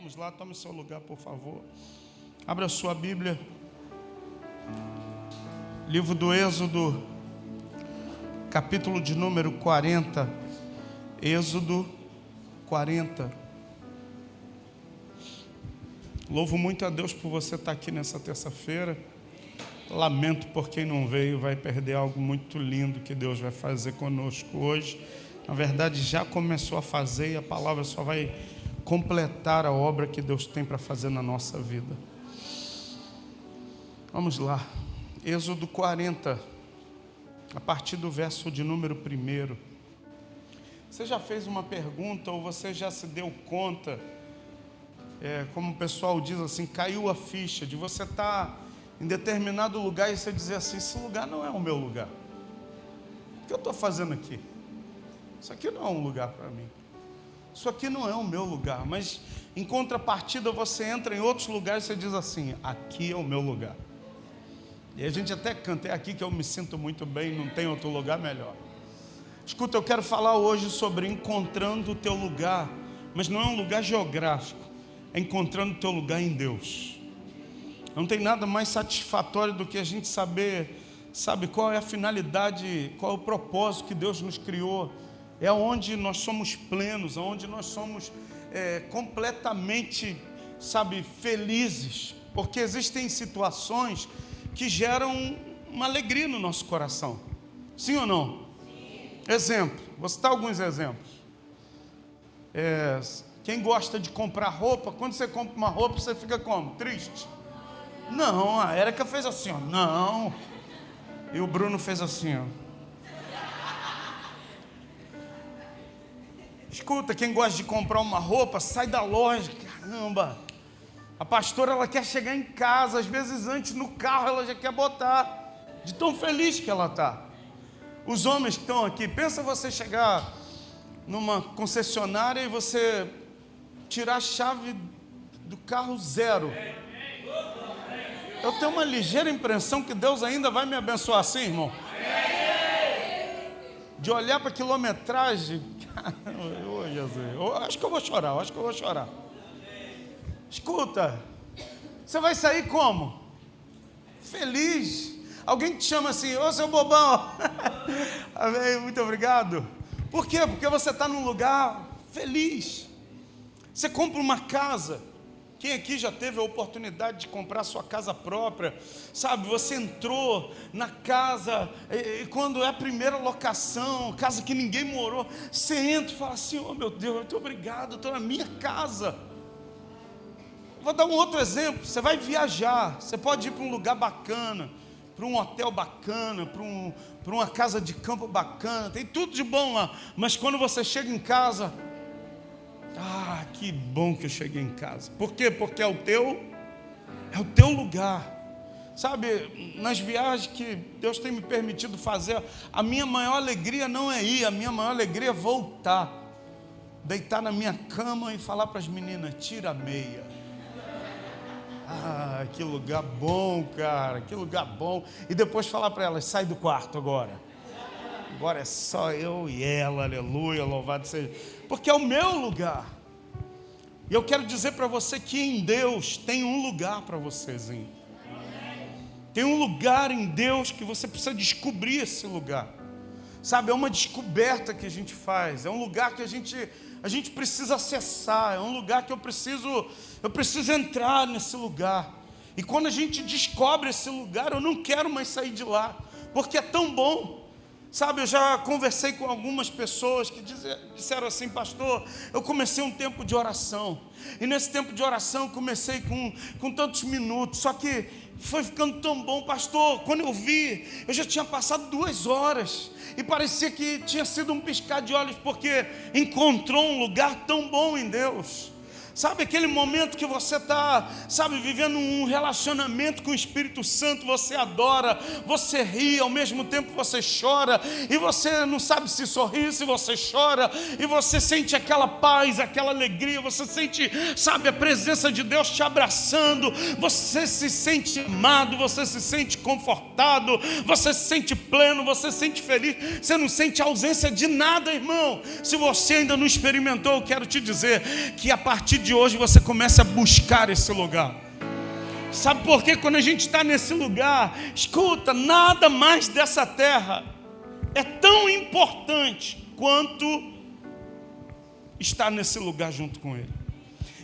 Vamos lá, tome seu lugar, por favor. Abra a sua Bíblia. Livro do Êxodo, capítulo de número 40. Êxodo 40. Louvo muito a Deus por você estar aqui nessa terça-feira. Lamento por quem não veio, vai perder algo muito lindo que Deus vai fazer conosco hoje. Na verdade, já começou a fazer e a palavra só vai completar a obra que Deus tem para fazer na nossa vida. Vamos lá. Êxodo 40, a partir do verso de número 1. Você já fez uma pergunta ou você já se deu conta, como o pessoal diz assim, caiu a ficha de você estar em determinado lugar e você dizer assim, esse lugar não é o meu lugar. O que eu estou fazendo aqui? Isso aqui não é um lugar para mim. Isso aqui não é o meu lugar. Mas em contrapartida você entra em outros lugares e você diz assim, aqui é o meu lugar. E a gente até canta, é aqui que eu me sinto muito bem, não tem outro lugar melhor. Escuta, eu quero falar hoje sobre encontrando o teu lugar, mas não é um lugar geográfico, é encontrando o teu lugar em Deus. Não tem nada mais satisfatório do que a gente saber, sabe, qual é a finalidade, qual é o propósito que Deus nos criou. É onde nós somos plenos, onde nós somos completamente, sabe, felizes. Porque existem situações que geram uma alegria no nosso coração. Sim ou não? Sim. Exemplo, vou citar alguns exemplos. Quem gosta de comprar roupa, quando você compra uma roupa, você fica como? Triste? Não, a Érica fez assim, ó. Não. E o Bruno fez assim, ó. Escuta, quem gosta de comprar uma roupa, sai da loja. Caramba, a pastora, ela quer chegar em casa, às vezes antes no carro ela já quer botar, de tão feliz que ela está. Os homens que estão aqui, pensa você chegar numa concessionária e você tirar a chave do carro zero. Eu tenho uma ligeira impressão que Deus ainda vai me abençoar assim, irmão. De olhar para a quilometragem. Oh, Jesus. Eu acho que eu vou chorar, Escuta, você vai sair como? Feliz. Alguém te chama assim, ô seu bobão. Amém, muito obrigado. Por quê? Porque você está num lugar feliz. Você compra uma casa. Quem aqui já teve a oportunidade de comprar sua casa própria? Sabe, você entrou na casa, e quando é a primeira locação, casa que ninguém morou, você entra e fala assim, oh meu Deus, muito obrigado, estou na minha casa. Vou dar um outro exemplo, você vai viajar, você pode ir para um lugar bacana, para um hotel bacana, para uma casa de campo bacana, tem tudo de bom lá, mas quando você chega em casa, que bom que eu cheguei em casa. Por quê? Porque é o teu lugar. Sabe, nas viagens que Deus tem me permitido fazer, a minha maior alegria não é ir, a minha maior alegria é voltar. Deitar na minha cama e falar para as meninas, tira a meia. Que lugar bom, cara, que lugar bom. E depois falar para elas, sai do quarto agora. Agora é só eu e ela, aleluia, louvado seja. Porque é o meu lugar. E eu quero dizer para você que em Deus tem um lugar para vocêzinho. Tem um lugar em Deus que você precisa descobrir esse lugar. Sabe, é uma descoberta que a gente faz. É um lugar que a gente precisa acessar. É um lugar que eu preciso entrar nesse lugar. E quando a gente descobre esse lugar, eu não quero mais sair de lá. Porque é tão bom. Sabe, eu já conversei com algumas pessoas que disseram assim, pastor, eu comecei um tempo de oração. E nesse tempo de oração eu comecei com tantos minutos, só que foi ficando tão bom, pastor, quando eu vi, eu já tinha passado 2 horas. E parecia que tinha sido um piscar de olhos, porque encontrou um lugar tão bom em Deus. Sabe aquele momento que você está, sabe, vivendo um relacionamento com o Espírito Santo, você adora, você ri, ao mesmo tempo você chora, e você não sabe se sorri, se você chora, e você sente aquela paz, aquela alegria, você sente, sabe, a presença de Deus te abraçando, você se sente amado, você se sente confortado, você se sente pleno, você se sente feliz, você não sente ausência de nada, irmão. Se você ainda não experimentou, eu quero te dizer que a partir de hoje você comece a buscar esse lugar. Sabe por quê? Quando a gente está nesse lugar, escuta, nada mais dessa terra é tão importante quanto estar nesse lugar junto com Ele.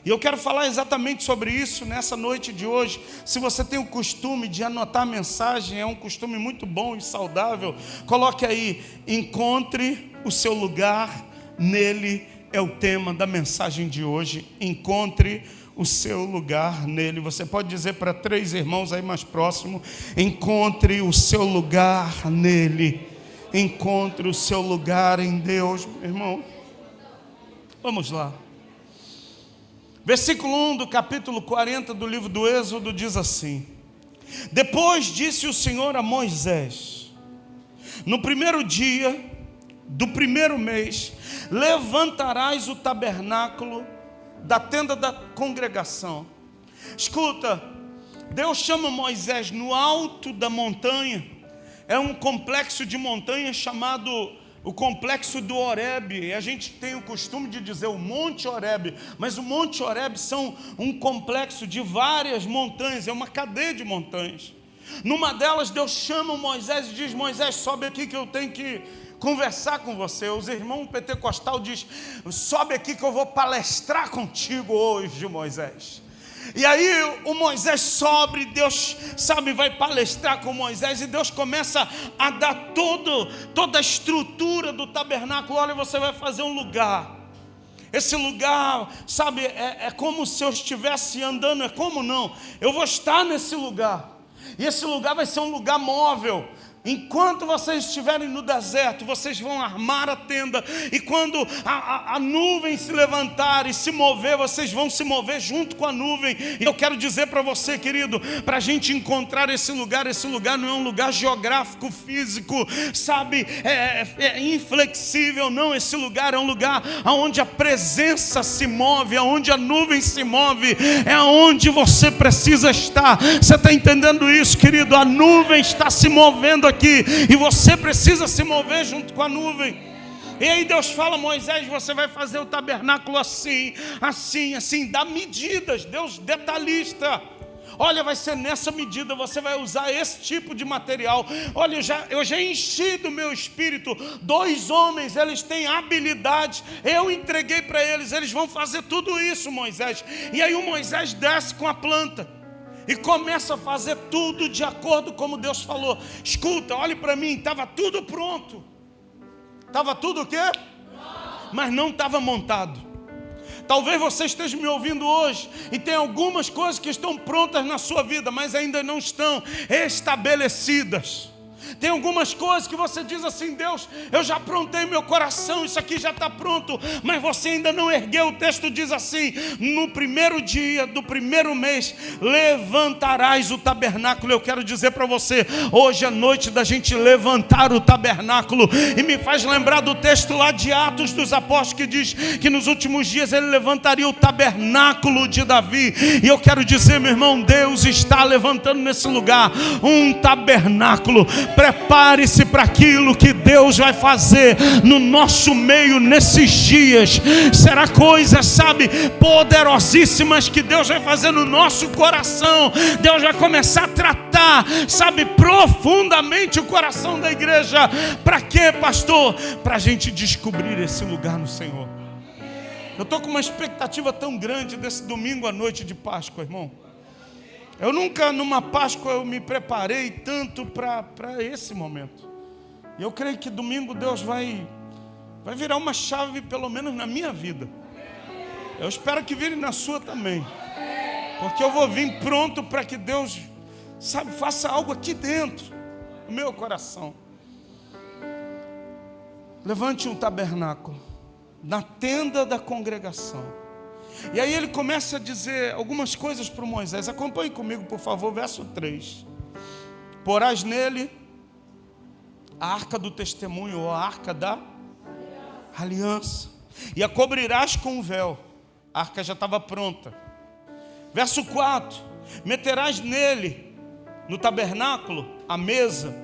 E eu quero falar exatamente sobre isso nessa noite de hoje. Se você tem o costume de anotar a mensagem, é um costume muito bom e saudável, coloque aí: encontre o seu lugar nele, é o tema da mensagem de hoje. Encontre o seu lugar nele. Você pode dizer para 3 irmãos aí mais próximo: encontre o seu lugar nele. Encontre o seu lugar em Deus, meu irmão. Vamos lá. Versículo 1 do capítulo 40 do livro do Êxodo diz assim: depois disse o Senhor a Moisés: no primeiro dia do primeiro mês levantarás o tabernáculo da tenda da congregação. Escuta, Deus chama Moisés no alto da montanha. É um complexo de montanhas chamado o complexo do Horebe. A gente tem o costume de dizer o Monte Horebe, mas o Monte Horebe são um complexo de várias montanhas, é uma cadeia de montanhas. Numa delas Deus chama Moisés e diz: Moisés, sobe aqui que eu tenho que conversar com você. Os irmãos pentecostal dizem: sobe aqui que eu vou palestrar contigo hoje, Moisés. E aí o Moisés sobe, Deus, vai palestrar com Moisés, e Deus começa a dar toda a estrutura do tabernáculo. Olha, você vai fazer um lugar. Esse lugar, é como se eu estivesse andando, é como não? Eu vou estar nesse lugar, e esse lugar vai ser um lugar móvel. Enquanto vocês estiverem no deserto, vocês vão armar a tenda, e quando a nuvem se levantar e se mover, vocês vão se mover junto com a nuvem. E eu quero dizer para você, querido, para a gente encontrar esse lugar não é um lugar geográfico, físico, é inflexível, não. Esse lugar é um lugar onde a presença se move, onde a nuvem se move, é onde você precisa estar. Você está entendendo isso, querido? A nuvem está se movendo aqui, e você precisa se mover junto com a nuvem. E aí Deus fala: Moisés, você vai fazer o tabernáculo assim, assim, assim. Dá medidas, Deus detalhista. Olha, vai ser nessa medida, você vai usar esse tipo de material. Olha, eu já enchi do meu espírito 2 homens, eles têm habilidade, eu entreguei para eles, eles vão fazer tudo isso, Moisés. E aí o Moisés desce com a planta e começa a fazer tudo de acordo como Deus falou. Escuta, olhe para mim, estava tudo pronto. Estava tudo o quê? Mas não estava montado. Talvez você esteja me ouvindo hoje e tem algumas coisas que estão prontas na sua vida, mas ainda não estão estabelecidas. Tem algumas coisas que você diz assim: Deus, eu já aprontei meu coração, isso aqui já está pronto, mas você ainda não ergueu. O texto diz assim: no primeiro dia do primeiro mês levantarás o tabernáculo. Eu quero dizer para você, hoje é noite da gente levantar o tabernáculo, e me faz lembrar do texto lá de Atos dos Apóstolos, que diz que nos últimos dias ele levantaria o tabernáculo de Davi. E eu quero dizer, meu irmão, Deus está levantando nesse lugar um tabernáculo. Prepare-se para aquilo que Deus vai fazer no nosso meio nesses dias. Será coisas, poderosíssimas que Deus vai fazer no nosso coração. Deus vai começar a tratar, profundamente o coração da igreja. Para quê, pastor? Para a gente descobrir esse lugar no Senhor. Eu estou com uma expectativa tão grande desse domingo à noite de Páscoa, irmão. Eu nunca, numa Páscoa, eu me preparei tanto para esse momento. E eu creio que domingo Deus vai virar uma chave, pelo menos na minha vida. Eu espero que vire na sua também. Porque eu vou vir pronto para que Deus, faça algo aqui dentro do meu coração. Levante um tabernáculo na tenda da congregação. E aí ele começa a dizer algumas coisas para Moisés. Acompanhe comigo, por favor, verso 3. Porás nele a arca do testemunho, ou a arca da aliança, e a cobrirás com um véu. A arca já estava pronta. Verso 4. Meterás nele, no tabernáculo, a mesa,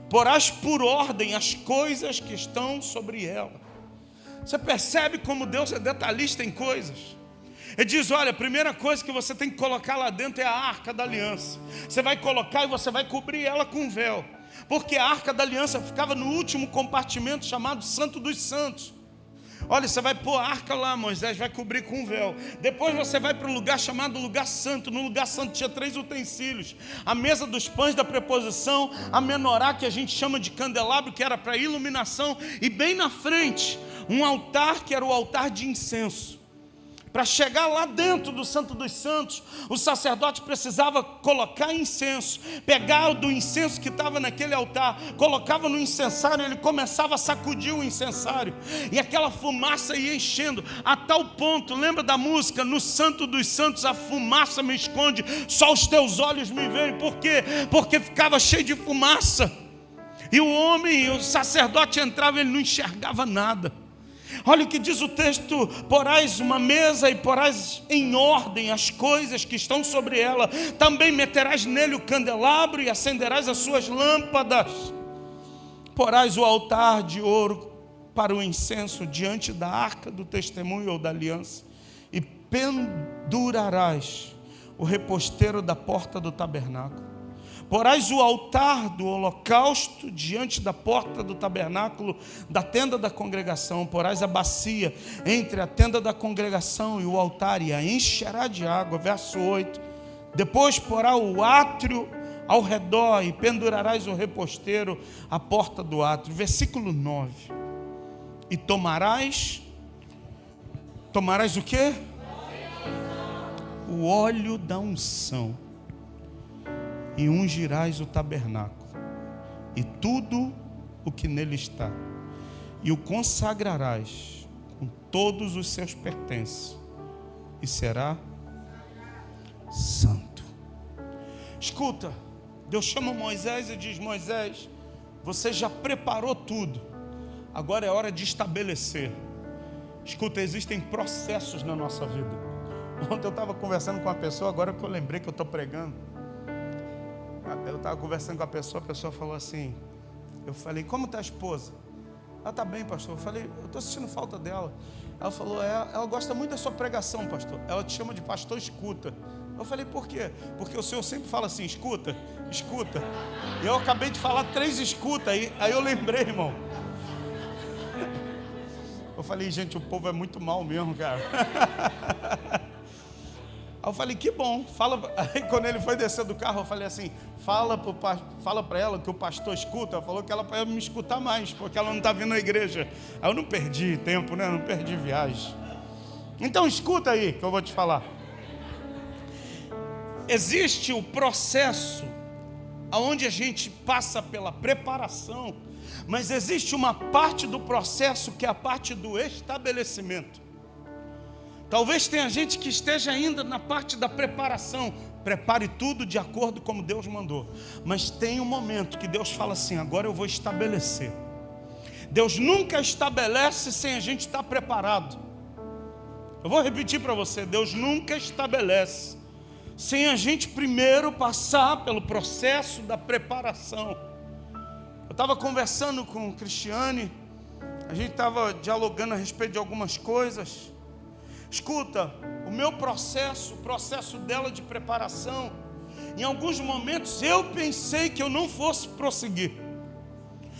porás por ordem as coisas que estão sobre ela. Você percebe como Deus é detalhista em coisas? Ele diz, olha, a primeira coisa que você tem que colocar lá dentro é a Arca da Aliança. Você vai colocar e você vai cobrir ela com um véu. Porque a Arca da Aliança ficava no último compartimento chamado Santo dos Santos. Olha, você vai pôr a arca lá, Moisés vai cobrir com um véu. Depois você vai para um lugar chamado Lugar Santo. No Lugar Santo tinha 3 utensílios: a mesa dos pães da preposição, a menorá, que a gente chama de candelabro, que era para iluminação, e bem na frente um altar, que era o altar de incenso. Para chegar lá dentro do Santo dos Santos, o sacerdote precisava colocar incenso, pegar do incenso que estava naquele altar, colocava no incensário, ele começava a sacudir o incensário, e aquela fumaça ia enchendo, a tal ponto, lembra da música, no Santo dos Santos a fumaça me esconde, só os teus olhos me veem. Por quê? Porque ficava cheio de fumaça, e o homem, o sacerdote entrava e ele não enxergava nada. Olha o que diz o texto: porás uma mesa e porás em ordem as coisas que estão sobre ela, também meterás nele o candelabro e acenderás as suas lâmpadas. Porás o altar de ouro para o incenso diante da arca do testemunho ou da aliança, e pendurarás o reposteiro da porta do tabernáculo. Porás o altar do holocausto diante da porta do tabernáculo da tenda da congregação. Porás a bacia entre a tenda da congregação e o altar, e a encherá de água. Verso 8. Depois porá o átrio ao redor, e pendurarás o reposteiro à porta do átrio. Versículo 9. E tomarás o quê? O óleo da unção, e ungirás o tabernáculo e tudo o que nele está, e o consagrarás com todos os seus pertences, e será santo. Escuta, Deus chama Moisés e diz: Moisés, você já preparou tudo, agora é hora de estabelecer. Escuta, existem processos na nossa vida. Ontem eu estava conversando com uma pessoa, agora que eu lembrei que eu estou pregando, eu estava conversando com a pessoa falou assim, eu falei: como está a esposa? Ela está bem, pastor. Eu falei: eu estou sentindo falta dela. Ela falou: ela gosta muito da sua pregação, pastor. Ela te chama de pastor escuta. Eu falei: por quê? Porque o senhor sempre fala assim: escuta, escuta. E eu acabei de falar 3 escuta, aí eu lembrei, irmão. Eu falei: gente, o povo é muito mal mesmo, cara. Aí eu falei: que bom, fala. Aí quando ele foi descer do carro, eu falei assim: fala para ela que o pastor escuta. Ela falou que ela pode me escutar mais, porque ela não está vindo à igreja. Aí eu não perdi tempo, né? Não perdi viagem. Então escuta aí que eu vou te falar. Existe o processo onde a gente passa pela preparação, mas existe uma parte do processo que é a parte do estabelecimento. Talvez tenha gente que esteja ainda na parte da preparação. Prepare tudo de acordo como Deus mandou. Mas tem um momento que Deus fala assim: agora eu vou estabelecer. Deus nunca estabelece sem a gente estar preparado. Eu vou repetir para você: Deus nunca estabelece sem a gente primeiro passar pelo processo da preparação. Eu estava conversando com o Cristiane, a gente estava dialogando a respeito de algumas coisas. Escuta, o meu processo, o processo dela de preparação, em alguns momentos eu pensei que eu não fosse prosseguir.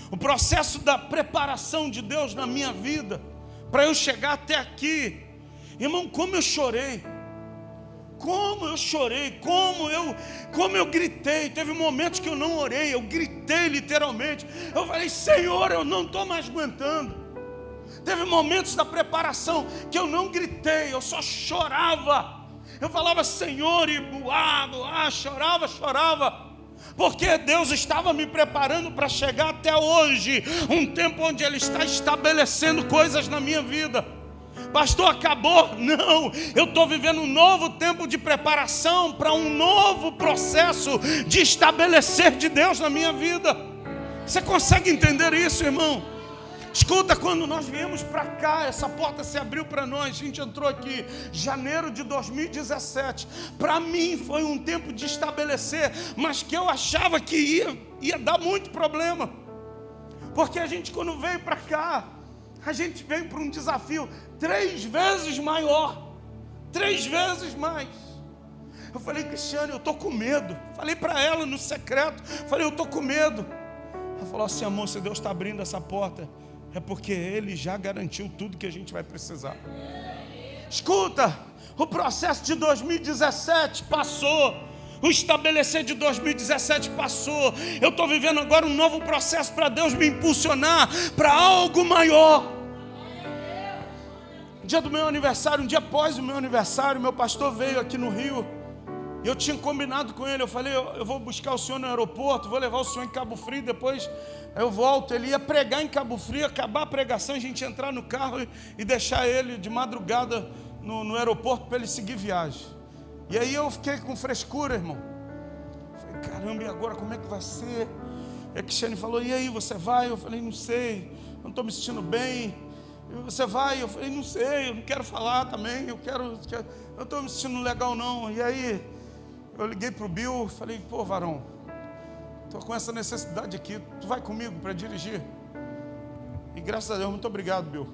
O processo da preparação de Deus na minha vida, para eu chegar até aqui, irmão, como eu chorei, como eu gritei. Teve momentos que eu não orei, eu gritei literalmente. Eu falei: Senhor, eu não estou mais aguentando. Teve momentos da preparação que eu não gritei, eu só chorava. Eu falava: Senhor, e chorava. Porque Deus estava me preparando para chegar até hoje, um tempo onde Ele está estabelecendo coisas na minha vida. Pastor, acabou? Não, eu estou vivendo um novo tempo de preparação para um novo processo de estabelecer de Deus na minha vida. Você consegue entender isso, irmão? Escuta, quando nós viemos para cá, essa porta se abriu para nós, a gente entrou aqui em janeiro de 2017. Para mim foi um tempo de estabelecer, mas que eu achava que ia dar muito problema. Porque a gente, quando veio para cá, a gente veio para um desafio 3 vezes maior. 3 vezes mais. Eu falei, Cristiane, eu estou com medo. Falei para ela no secreto. Falei, eu estou com medo. Ela falou assim, amor, se Deus está abrindo essa porta, é porque Ele já garantiu tudo que a gente vai precisar. Escuta, o processo de 2017 passou. O estabelecer de 2017 passou. Eu estou vivendo agora um novo processo para Deus me impulsionar para algo maior. Dia do meu aniversário, um dia após o meu aniversário, meu pastor veio aqui no Rio. Eu tinha combinado com ele, eu falei, eu vou buscar o senhor no aeroporto, vou levar o senhor em Cabo Frio, depois eu volto. Ele ia pregar em Cabo Frio, acabar a pregação, a gente entrar no carro e deixar ele de madrugada no aeroporto para ele seguir viagem. E aí eu fiquei com frescura, irmão. Falei, caramba, e agora como é que vai ser? E a Cristiane falou, e aí, você vai? Eu falei, não sei, não estou me sentindo bem. Você vai? Eu falei, não sei, eu não quero falar também, eu não estou me sentindo legal não. E aí eu liguei para o Bill, falei, pô, varão, estou com essa necessidade aqui, tu vai comigo para dirigir? E graças a Deus, muito obrigado, Bill.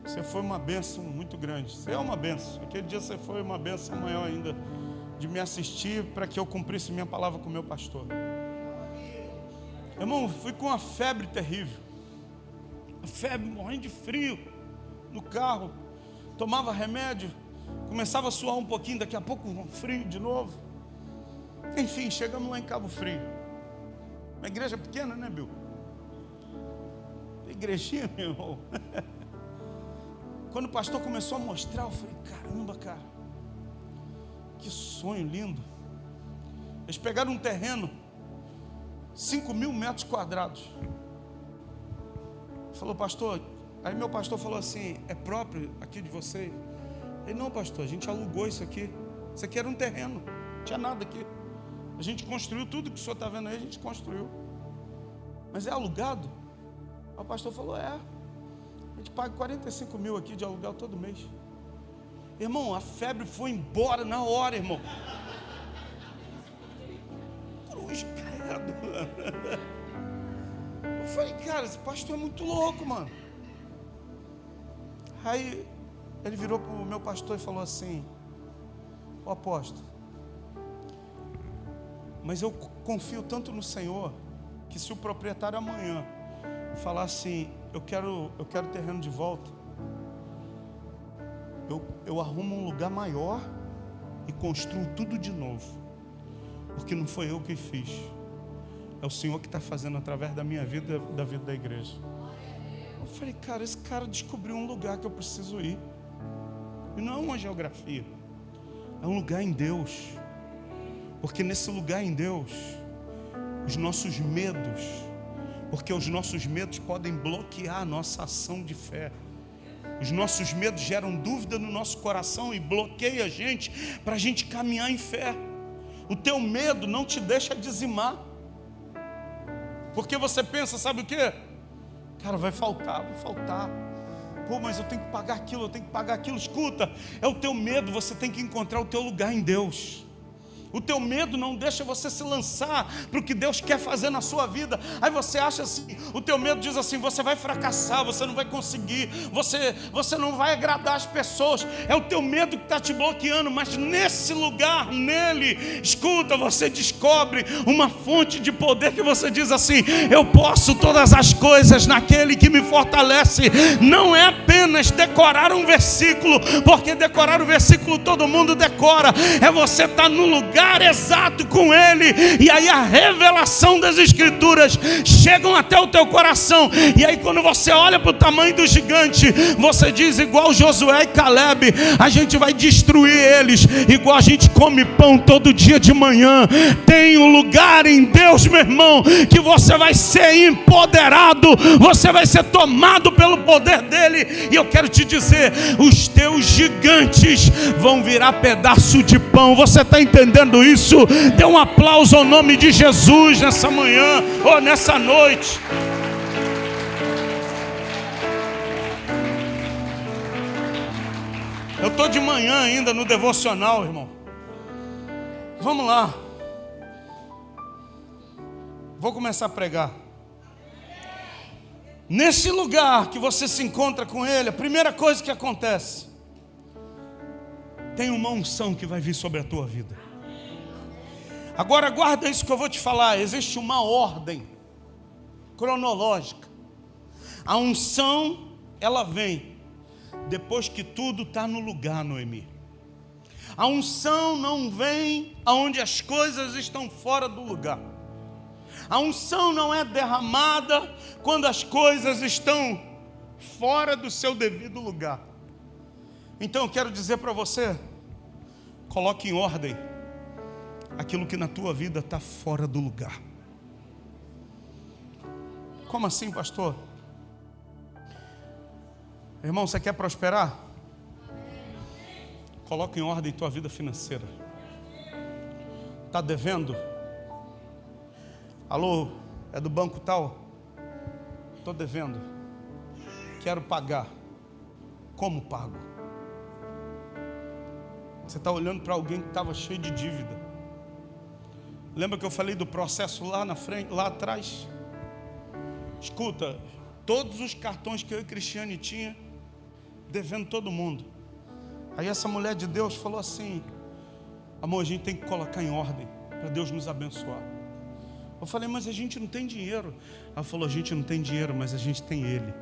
Você foi uma bênção muito grande. Você é uma bênção. Aquele dia você foi uma bênção maior ainda, de me assistir para que eu cumprisse minha palavra com o meu pastor. Irmão, fui com uma febre terrível. Uma febre, morrendo de frio no carro. Tomava remédio, começava a suar um pouquinho, daqui a pouco um frio de novo. Enfim, chegamos lá em Cabo Frio. Uma igreja pequena, né, Bill? Igrejinha, meu irmão. Quando o pastor começou a mostrar, eu falei, caramba, cara, que sonho lindo. Eles pegaram um terreno, 5.000 metros quadrados. Falou, pastor, aí meu pastor falou assim, é próprio aqui de vocês? Ele, não, pastor, a gente alugou isso aqui. Isso aqui era um terreno, não tinha nada aqui. A gente construiu tudo que o senhor está vendo aí, a gente construiu. Mas é alugado? Aí o pastor falou, é. A gente paga 45 mil aqui de aluguel todo mês. Irmão, a febre foi embora na hora, irmão. Cruz, credo. Eu falei, cara, esse pastor é muito louco, mano. Aí ele virou para o meu pastor e falou assim, ó apóstolo, mas eu confio tanto no Senhor, que se o proprietário amanhã falar assim, eu quero o terreno de volta, eu arrumo um lugar maior e construo tudo de novo, porque não foi eu que fiz, é o Senhor que está fazendo através da minha vida, da vida da igreja. Eu falei, cara, esse cara descobriu um lugar que eu preciso ir, e não é uma geografia, é um lugar em Deus, porque nesse lugar em Deus, os nossos medos, porque os nossos medos podem bloquear a nossa ação de fé. Os nossos medos geram dúvida no nosso coração e bloqueiam a gente para a gente caminhar em fé. O teu medo não te deixa dizimar, porque você pensa, sabe o que? Cara, vai faltar. Pô, mas eu tenho que pagar aquilo, Escuta, é o teu medo, você tem que encontrar o teu lugar em Deus. O teu medo não deixa você se lançar para o que Deus quer fazer na sua vida. Aí você acha assim, o teu medo diz assim, você vai fracassar, você não vai conseguir, você não vai agradar as pessoas. É o teu medo que está te bloqueando, mas nesse lugar, nele, escuta, você descobre uma fonte de poder que você diz assim, eu posso todas as coisas naquele que me fortalece. Não é apenas decorar um versículo, porque decorar o versículo todo mundo decora, é você estar no lugar exato com Ele, e aí a revelação das Escrituras chegam até o teu coração, e aí quando você olha para o tamanho do gigante, você diz igual Josué e Caleb, a gente vai destruir eles, igual a gente come pão todo dia de manhã. Tem um lugar em Deus, meu irmão, que você vai ser empoderado, você vai ser tomado pelo poder dele, e eu quero te dizer, os teus gigantes vão virar pedaço de pão. Você está entendendo isso? Dê um aplauso ao nome de Jesus nessa manhã ou nessa noite. Eu estou de manhã ainda no devocional, irmão. Vamos lá. Vou começar a pregar. Nesse lugar que você se encontra com Ele, a primeira coisa que acontece, tem uma unção que vai vir sobre a tua vida. Agora guarda isso que eu vou te falar. Existe uma ordem cronológica. A unção, ela vem depois que tudo está no lugar, Noemi. A unção não vem aonde as coisas estão fora do lugar. A unção não é derramada quando as coisas estão fora do seu devido lugar. Então eu quero dizer para você, coloque em ordem aquilo que na tua vida está fora do lugar. Como assim, pastor? Irmão, você quer prosperar? Coloque em ordem tua vida financeira. Está devendo? Alô, é do banco tal? Estou devendo. Quero pagar. Como pago? Você está olhando para alguém que estava cheio de dívida. Lembra que eu falei do processo lá na frente, lá atrás? Escuta, todos os cartões que eu e Cristiane tinha, devendo todo mundo. Aí essa mulher de Deus falou assim: amor, a gente tem que colocar em ordem para Deus nos abençoar. Eu falei, mas a gente não tem dinheiro. Ela falou, a gente não tem dinheiro, mas a gente tem Ele.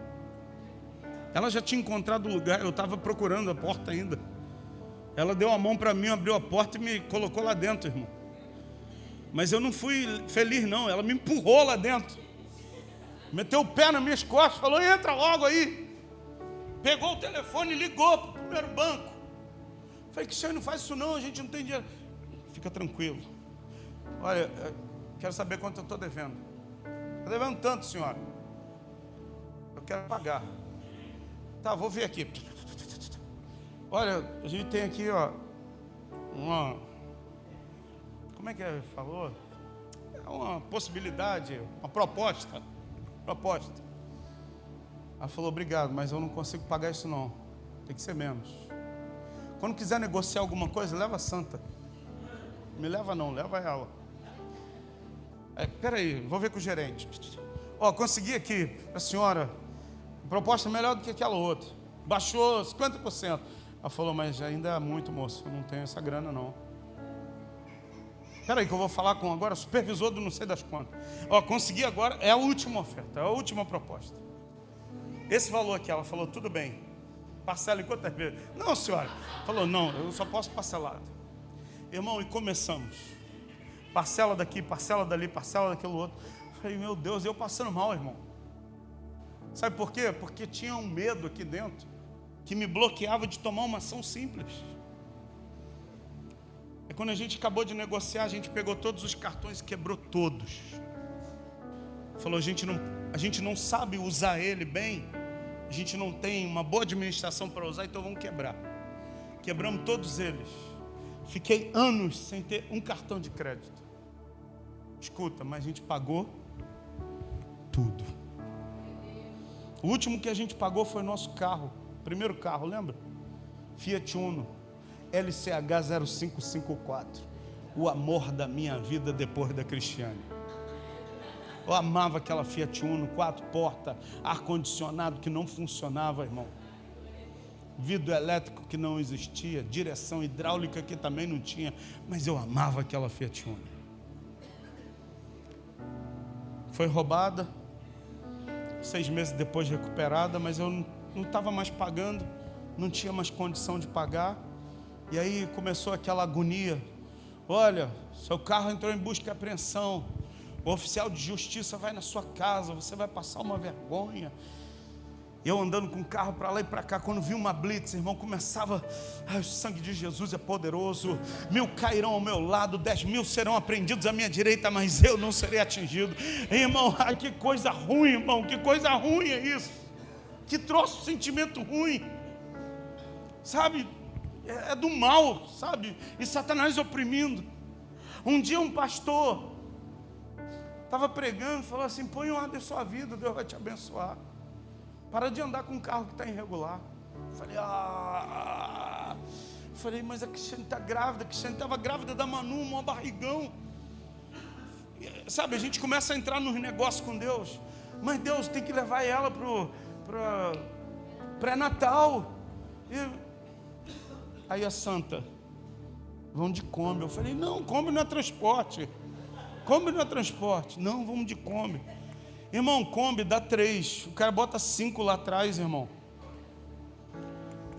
Ela já tinha encontrado o lugar, eu estava procurando a porta ainda. Ela deu a mão para mim, abriu a porta e me colocou lá dentro, irmão. Mas eu não fui feliz não, ela me empurrou lá dentro. Meteu o pé nas minhas costas, falou, entra logo aí. Pegou o telefone e ligou para o primeiro banco. Falei, Cristiano, não faz isso não, a gente não tem dinheiro. Fica tranquilo. Olha, quero saber quanto eu estou devendo. Estou devendo tanto, senhora. Eu quero pagar. Tá, vou ver aqui. Olha, a gente tem aqui, ó, uma... Como é que falou? É uma possibilidade, uma proposta. Ela falou, obrigado, mas eu não consigo pagar isso não. Tem que ser menos. Quando quiser negociar alguma coisa, leva a santa. Me leva não, leva ela. Peraí, vou ver com o gerente. Ó, consegui aqui, a senhora, proposta melhor do que aquela outra. Baixou 50%. Ela falou, mas ainda é muito, moço, eu não tenho essa grana não. Peraí que eu vou falar com agora, supervisor do não sei das quantas. Ó, consegui agora, é a última oferta, é a última proposta. Esse valor aqui, ela falou, tudo bem. Parcela em quantas vezes? Não, senhora. Falou, não, eu só posso parcelado. Irmão, e começamos. Parcela daqui, parcela dali, parcela daquele outro. Falei, meu Deus, eu passando mal, irmão. Sabe por quê? Porque tinha um medo aqui dentro que me bloqueava de tomar uma ação simples. E quando a gente acabou de negociar, a gente pegou todos os cartões e quebrou todos. Falou, a gente não sabe usar ele bem, a gente não tem uma boa administração para usar, então vamos quebrar. Quebramos todos eles. Fiquei anos sem ter um cartão de crédito. Escuta, mas a gente pagou tudo. O último que a gente pagou foi o nosso carro, primeiro carro, lembra? Fiat Uno, LCH 0554. O amor da minha vida depois da Cristiane. Eu amava aquela Fiat Uno, 4 portas, ar-condicionado que não funcionava, irmão. Vidro elétrico que não existia, direção hidráulica que também não tinha, mas eu amava aquela Fiat Uno. Foi roubada, 6 meses depois recuperada, mas eu não estava mais pagando, não tinha mais condição de pagar. E aí começou aquela agonia. Olha, seu carro entrou em busca e apreensão. O oficial de justiça vai na sua casa, você vai passar uma vergonha. Eu andando com o carro para lá e para cá, quando vi uma blitz, irmão, começava, o sangue de Jesus é poderoso, 1000 cairão ao meu lado, 10.000 serão apreendidos à minha direita, mas eu não serei atingido. Irmão, que coisa ruim, irmão, que coisa ruim é isso, que troço, sentimento ruim, sabe, é do mal, sabe, e Satanás oprimindo. Um dia um pastor estava pregando, falou assim, põe em ordem a sua vida, Deus vai te abençoar. Para de andar com um carro que está irregular. Falei, mas a Cristiane está grávida. A Cristiane estava grávida da Manu, um barrigão. Sabe, a gente começa a entrar nos negócios com Deus. Mas Deus tem que levar ela para pré-natal. Aí a santa, vão de Kombi. Eu falei, não, Kombi não é transporte. Kombi não é transporte. Não, vamos de Kombi. Irmão, Kombi dá 3. O cara bota 5 lá atrás, irmão.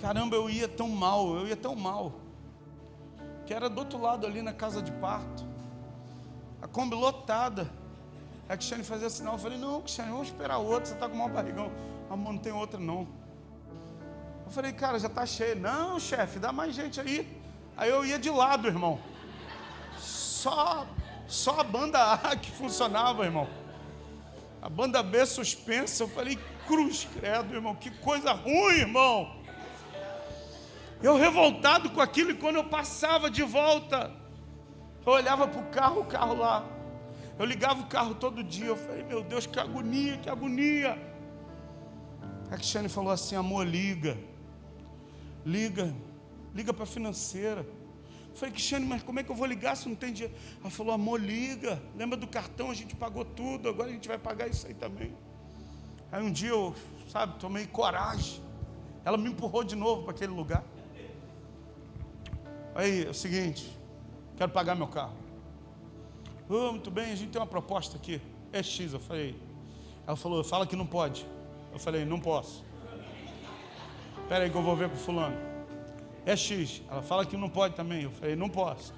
Caramba, eu ia tão mal. Que era do outro lado ali na casa de parto. A Kombi lotada. A Cristiane fazia sinal. Eu falei, não, Cristiane, vamos esperar outra. Você está com o maior barrigão. Amor, não tem outra não. Eu falei, cara, já está cheio. Não, chefe, dá mais gente aí. Aí eu ia de lado, irmão. Só a banda A que funcionava, irmão. A banda B suspensa. Eu falei, cruz credo, irmão. Que coisa ruim, irmão. Eu revoltado com aquilo. E quando eu passava de volta, eu olhava para o carro lá. Eu ligava o carro todo dia. Eu falei, meu Deus, que agonia, que agonia. A Cristiane falou assim, amor, liga para a financeira. Eu falei, Cristiane, mas como é que eu vou ligar se não tem dinheiro? Ela falou, amor, liga. Lembra do cartão? A gente pagou tudo, agora a gente vai pagar isso aí também. Aí um dia eu, tomei coragem. Ela me empurrou de novo para aquele lugar. Aí, é o seguinte, quero pagar meu carro. Muito bem, a gente tem uma proposta aqui. É X, eu falei. Ela falou, fala que não pode. Eu falei, não posso. Espera aí que eu vou ver com o fulano. É X. Ela fala que não pode também. Eu falei, não posso.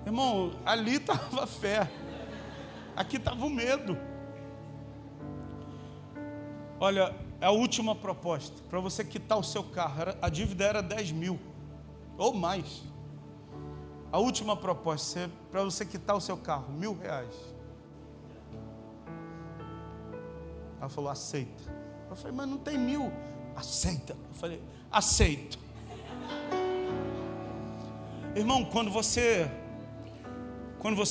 Irmão, ali estava a fé. Aqui estava o medo. Olha, a última proposta. Para você quitar o seu carro. A dívida era 10 mil. Ou mais. A última proposta. Para você quitar o seu carro. R$1.000. Ela falou, aceita. Eu falei, mas não tem 1.000. Aceita. Eu falei, aceito. Irmão, quando você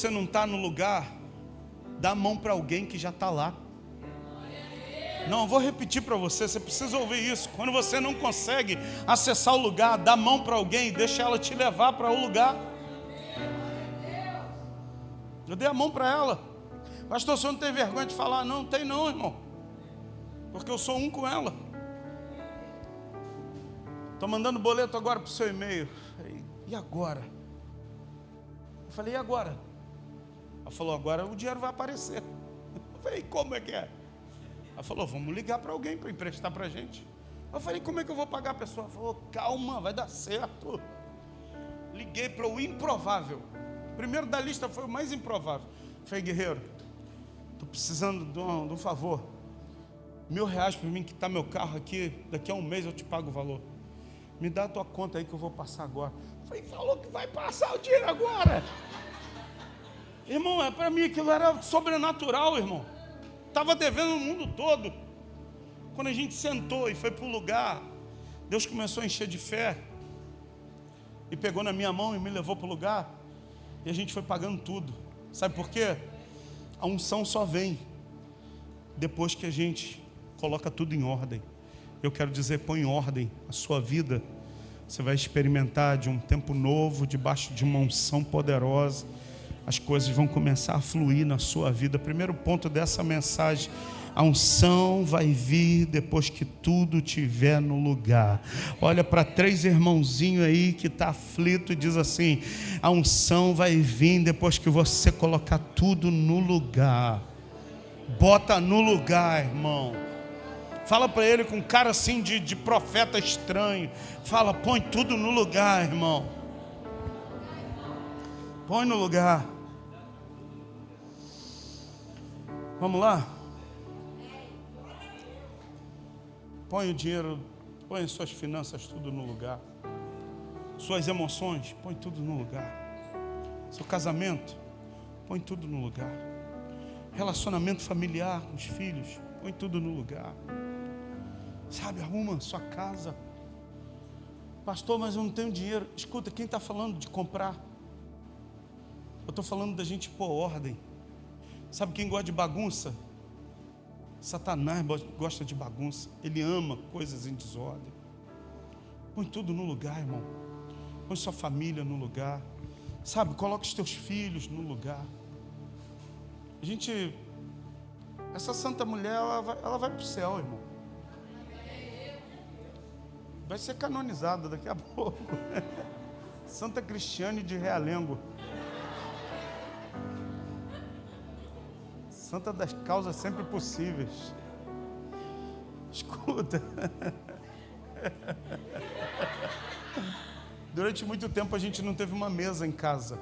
não está no lugar, dá a mão para alguém que já está lá. Não, eu vou repetir para você, você precisa ouvir isso. Quando você não consegue acessar o lugar, dá a mão para alguém e deixa ela te levar para o lugar. Eu dei a mão para ela. Pastor, você não tem vergonha de falar? Não tem não, irmão. Porque eu sou um com ela. Estou mandando boleto agora para o seu e-mail. E agora? Eu falei, e agora? Ela falou, agora o dinheiro vai aparecer. Eu falei, como é que é? Ela falou, vamos ligar para alguém para emprestar para a gente. Eu falei, como é que eu vou pagar a pessoa? Ela falou, calma, vai dar certo. Liguei para o improvável. O primeiro da lista foi o mais improvável. Eu falei, guerreiro, estou precisando de um favor. R$1.000 para mim quitar meu carro aqui. Daqui a um mês eu te pago o valor. Me dá a tua conta aí que eu vou passar agora. Eu falei, falou que vai passar o dinheiro agora. Irmão, para mim aquilo era sobrenatural, irmão. Estava devendo o mundo todo. Quando a gente sentou e foi para o lugar, Deus começou a encher de fé. E pegou na minha mão e me levou para o lugar. E a gente foi pagando tudo. Sabe por quê? A unção só vem depois que a gente coloca tudo em ordem. Eu quero dizer, põe em ordem a sua vida. Você vai experimentar de um tempo novo, debaixo de uma unção poderosa. As coisas vão começar a fluir na sua vida. Primeiro ponto dessa mensagem: a unção vai vir depois que tudo estiver no lugar. Olha para 3 irmãozinhos aí que está aflito e diz assim: a unção vai vir depois que você colocar tudo no lugar. Bota no lugar, irmão. Fala para ele com cara assim de profeta estranho. Fala, põe tudo no lugar, irmão. Põe no lugar. Vamos lá? Põe o dinheiro, põe as suas finanças tudo no lugar. Suas emoções, põe tudo no lugar. Seu casamento, põe tudo no lugar. Relacionamento familiar com os filhos, põe tudo no lugar. Sabe, arruma sua casa. Pastor, mas eu não tenho dinheiro. Escuta, quem está falando de comprar? Eu estou falando da gente pôr ordem. Sabe quem gosta de bagunça? Satanás gosta de bagunça. Ele ama coisas em desordem. Põe tudo no lugar, irmão. Põe sua família no lugar. Sabe, coloca os teus filhos no lugar. Essa santa mulher, ela vai para o céu, irmão. Vai ser canonizada daqui a pouco. Santa Cristiane de Realengo. Santa das causas sempre possíveis. Escuta. Durante muito tempo a gente não teve uma mesa em casa.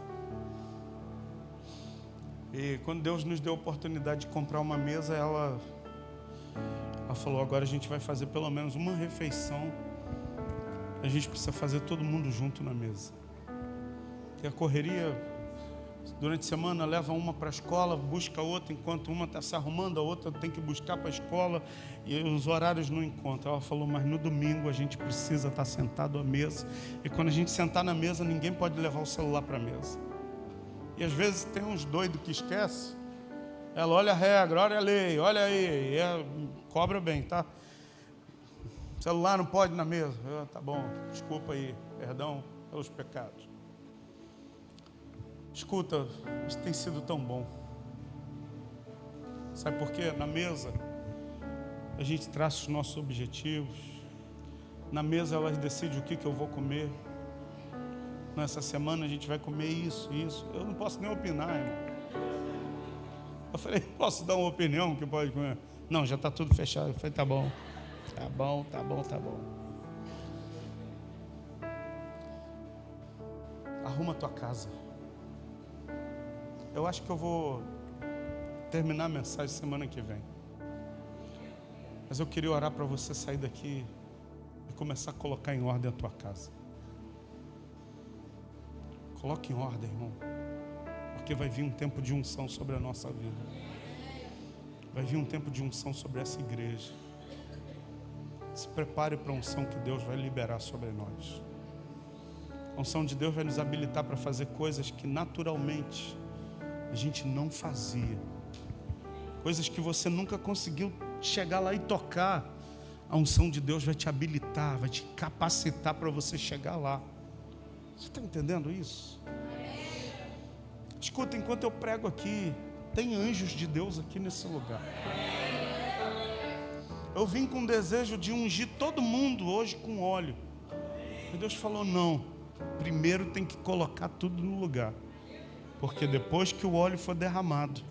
E quando Deus nos deu a oportunidade de comprar uma mesa, ela falou, agora a gente vai fazer pelo menos uma refeição. A gente precisa fazer todo mundo junto na mesa. E a correria, durante a semana, leva uma para a escola, busca outra, enquanto uma está se arrumando, a outra tem que buscar para a escola, e os horários não encontram. Ela falou, mas no domingo a gente precisa estar sentado à mesa, e quando a gente sentar na mesa, ninguém pode levar o celular para a mesa. E às vezes tem uns doidos que esquecem. Ela olha a regra, olha a lei, olha aí, e cobra bem, tá? O celular não pode na mesa. Tá bom, desculpa aí, perdão pelos pecados. Escuta, isso tem sido tão bom. Sabe por quê? Na mesa, a gente traça os nossos objetivos. Na mesa, elas decidem o que eu vou comer. Nessa semana, a gente vai comer isso. Eu não posso nem opinar, irmão. Eu falei, posso dar uma opinião que pode comer? Não, já está tudo fechado. Eu falei, tá bom. Arruma a tua casa. Eu acho que eu vou terminar a mensagem semana que vem. Mas eu queria orar para você sair daqui e começar a colocar em ordem a tua casa. Coloque em ordem, irmão. Porque vai vir um tempo de unção sobre a nossa vida. Vai vir um tempo de unção sobre essa igreja. Se prepare para a unção que Deus vai liberar sobre nós. A unção de Deus vai nos habilitar para fazer coisas que naturalmente a gente não fazia. Coisas que você nunca conseguiu chegar lá e tocar. A unção de Deus vai te habilitar, vai te capacitar para você chegar lá. Você está entendendo isso? Escuta, enquanto eu prego aqui, tem anjos de Deus aqui nesse lugar. Eu vim com o desejo de ungir todo mundo hoje com óleo. E Deus falou, não, primeiro tem que colocar tudo no lugar. Porque depois que o óleo for derramado,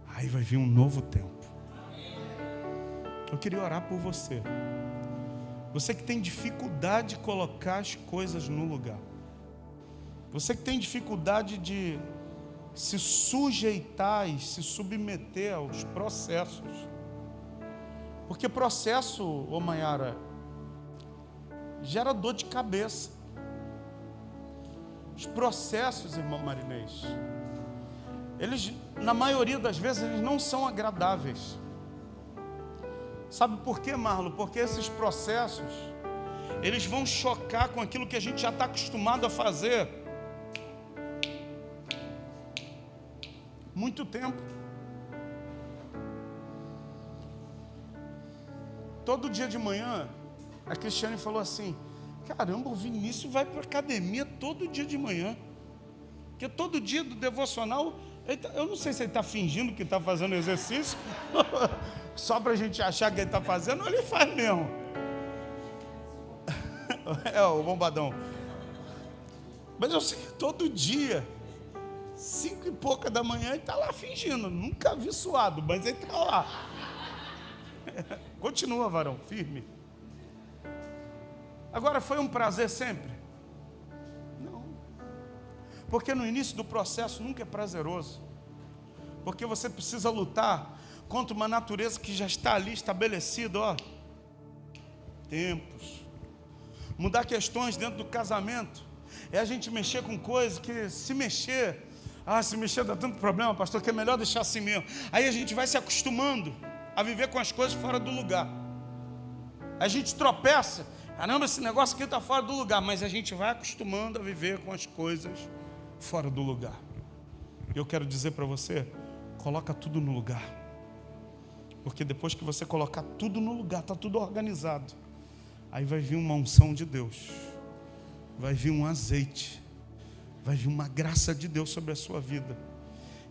aí vai vir um novo tempo. Eu queria orar por você. Você que tem dificuldade de colocar as coisas no lugar. Você que tem dificuldade de se sujeitar e se submeter aos processos. Porque processo, ô Maiara, gera dor de cabeça. Os processos, irmão Marinês, eles, na maioria das vezes, eles não são agradáveis. Sabe por quê, Marlon? Porque esses processos, eles vão chocar com aquilo que a gente já está acostumado a fazer muito tempo. Todo dia de manhã, a Cristiane falou assim, caramba, o Vinícius vai para a academia todo dia de manhã. Porque todo dia do devocional, eu não sei se ele está fingindo que está fazendo exercício, só para a gente achar que ele está fazendo, ou ele faz mesmo. É o bombadão. Mas eu sei que todo dia, 5 e pouca da manhã, ele está lá fingindo. Nunca vi suado, mas ele está lá. Continua, varão, firme. Agora, foi um prazer sempre? Não. Porque no início do processo nunca é prazeroso. Porque você precisa lutar contra uma natureza que já está ali estabelecida, ó. Tempos. Mudar questões dentro do casamento é a gente mexer com coisas que se mexer dá tanto problema, pastor, que é melhor deixar assim mesmo. Aí a gente vai se acostumando a viver com as coisas fora do lugar. A gente tropeça, caramba, esse negócio aqui está fora do lugar, mas a gente vai acostumando a viver com as coisas fora do lugar. E eu quero dizer para você, coloca tudo no lugar. Porque depois que você colocar tudo no lugar, está tudo organizado, aí vai vir uma unção de Deus, vai vir um azeite, vai vir uma graça de Deus sobre a sua vida.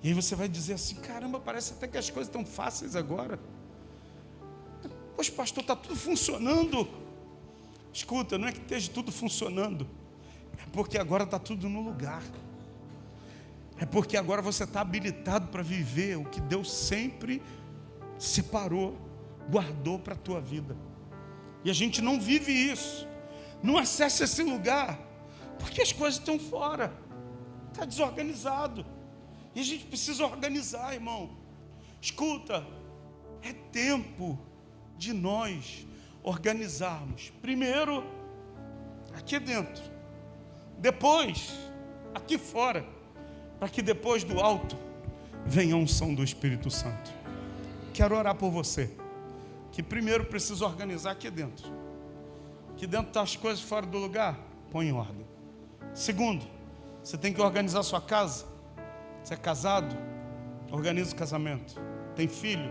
E aí você vai dizer assim, caramba, parece até que as coisas estão fáceis agora. Poxa, pastor, está tudo funcionando. Escuta, não é que esteja tudo funcionando, é porque agora está tudo no lugar. É porque agora você está habilitado para viver o que Deus sempre separou, guardou para a tua vida. E a gente não vive isso, não acessa esse lugar, porque as coisas estão fora, está desorganizado. E a gente precisa organizar, irmão. Escuta, é tempo de nós organizarmos. Primeiro, aqui dentro. Depois, aqui fora. Para que depois do alto venha a unção do Espírito Santo. Quero orar por você, que primeiro precisa organizar aqui dentro. Aqui dentro estão as coisas fora do lugar, põe em ordem. Segundo, você tem que organizar a sua casa. Você é casado, organiza o casamento. Tem filho,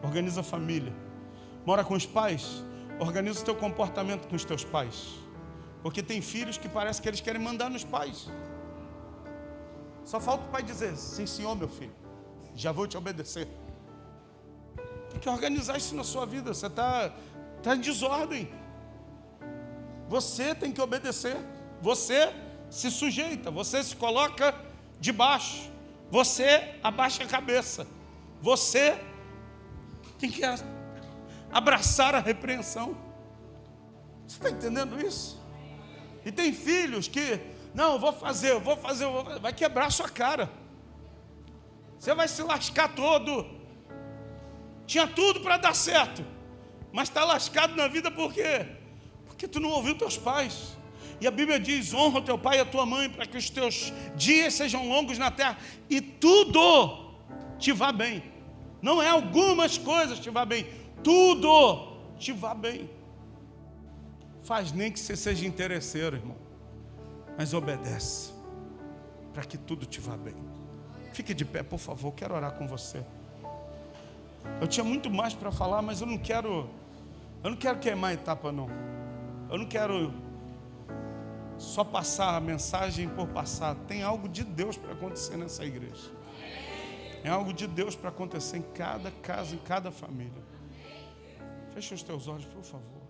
organiza a família. Mora com os pais, organiza o teu comportamento com os teus pais. Porque tem filhos que parece que eles querem mandar nos pais. Só falta o pai dizer: sim, senhor, meu filho, já vou te obedecer. Tem que organizar isso na sua vida. Você está em desordem. Você tem que obedecer. Você se sujeita, você se coloca debaixo. Você abaixa a cabeça. Você tem que abraçar a repreensão. Você está entendendo isso? E tem filhos que, não, eu vou fazer, vai quebrar a sua cara. Você vai se lascar todo. Tinha tudo para dar certo, mas está lascado na vida por quê? Porque tu não ouviu teus pais. E a Bíblia diz: honra o teu pai e a tua mãe, para que os teus dias sejam longos na terra e tudo te vá bem. Não é algumas coisas te vá bem, tudo te vá bem. Faz nem que você seja interesseiro, irmão, mas obedece, para que tudo te vá bem. Fique de pé, por favor, quero orar com você. Eu tinha muito mais para falar, mas eu não quero queimar a etapa, não. Eu não quero só passar a mensagem por passar. Tem algo de Deus para acontecer nessa igreja. É algo de Deus para acontecer em cada casa, em cada família. Feche os teus olhos, por favor.